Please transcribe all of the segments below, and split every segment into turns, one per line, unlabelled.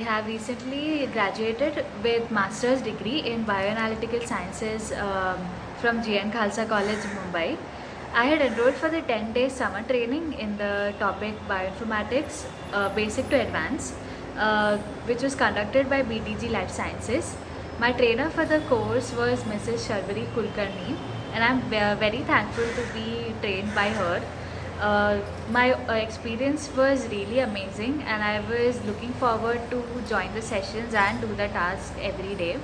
have recently graduated with master's degree in bioanalytical sciences from GN Khalsa College, Mumbai. I had enrolled for the 10-day summer training in the topic bioinformatics, basic to advanced, which was conducted by BTG Life Sciences. My trainer for the course was Mrs. Sharvari Kulkarni, and I'm very thankful to be trained by her. My experience was really amazing, and I was looking forward to join the sessions and do the task every day.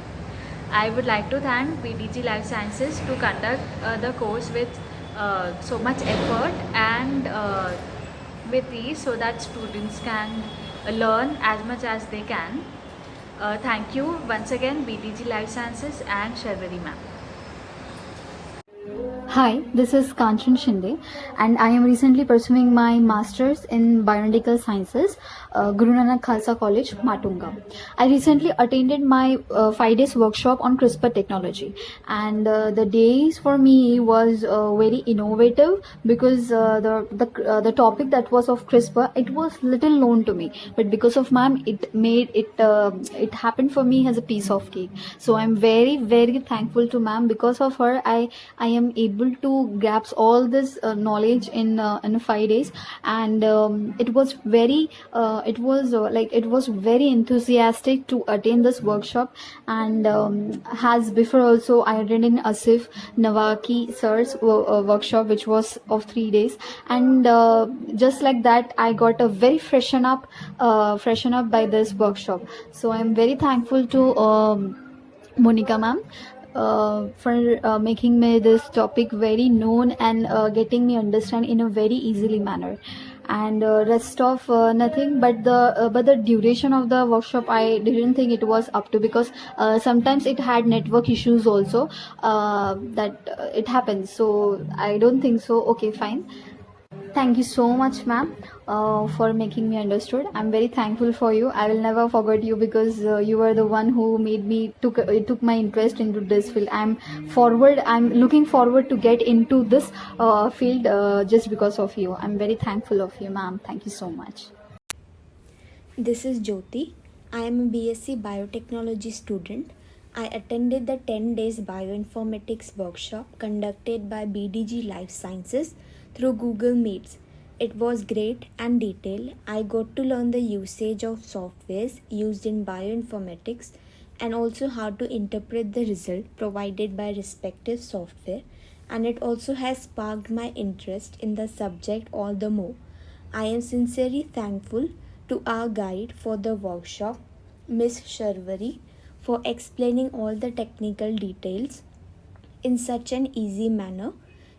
I would like to thank BTG Life Sciences to conduct the course with so much effort and with ease, so that students can learn as much as they can. Thank you once again, BTG Life Sciences and Sharvari ma'am.
Hi, this is Kanchan Shinde, and I am recently pursuing my master's in biomedical sciences, Guru Nanak Khalsa College, Matunga. I recently attended my 5 days workshop on CRISPR technology, and the days for me was very innovative because the topic that was of CRISPR, it was little known to me, but because of ma'am, it happened for me as a piece of cake. So I'm very thankful to ma'am. Because of her, I am able to grasp all this knowledge in 5 days, and it was very enthusiastic to attend this workshop. And as before also, I attended in Asif Nawaki sir's workshop, which was of 3 days, and just like that I got a very freshen up by this workshop. So I'm very thankful to Monica ma'am for making me this topic very known, and getting me understand in a very easily manner. And rest of nothing, but the duration of the workshop, I didn't think it was up to, because sometimes it had network issues also, that it happens. So I don't think so. Okay, fine. Thank you so much, ma'am, for making me understood. I'm very thankful for you. I will never forget you, because you were the one who made me took my interest into this field. I'm looking forward to get into this field just because of you. I'm very thankful of you, ma'am. Thank you so much.
This is Jyoti. I am a BSc Biotechnology student. I attended the 10 days bioinformatics workshop conducted by BDG Life Sciences through Google Meets. It was great and detailed. I got to learn the usage of softwares used in bioinformatics, and also how to interpret the result provided by respective software, and it also has sparked my interest in the subject all the more. I am sincerely thankful to our guide for the workshop, Miss Sharvari, for explaining all the technical details in such an easy manner.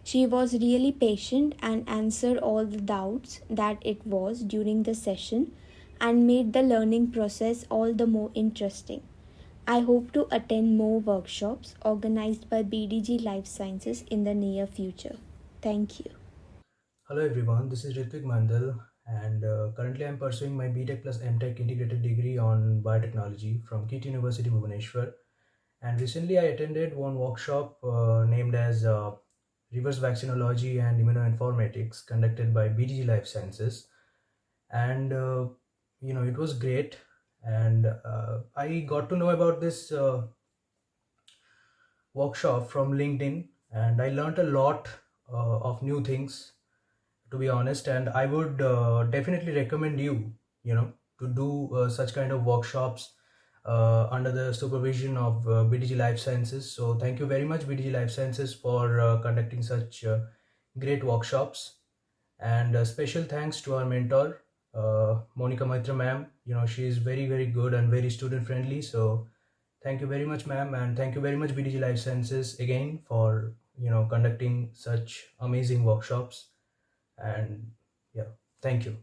She was really patient and answered all the doubts that it was during the session, and made the learning process all the more interesting. I hope to attend more workshops organized by BDG Life Sciences in the near future. Thank you.
Hello everyone, this is Ritvik Mandal, and currently I'm pursuing my BTech plus MTech integrated degree on biotechnology from KIT University Bhubaneswar. And recently I attended one workshop named as Reverse Vaccinology and Immunoinformatics, conducted by BTG Life Sciences. And it was great, and I got to know about this workshop from LinkedIn, and I learned a lot of new things, to be honest. And I would definitely recommend you to do such kind of workshops under the supervision of BDG Life Sciences. So thank you very much, BDG Life Sciences, for conducting such great workshops. And special thanks to our mentor, Monica Maitra ma'am. She is very good and very student friendly. So thank you very much, ma'am, and thank you very much, BDG Life Sciences, again, for conducting such amazing workshops. And yeah, thank you.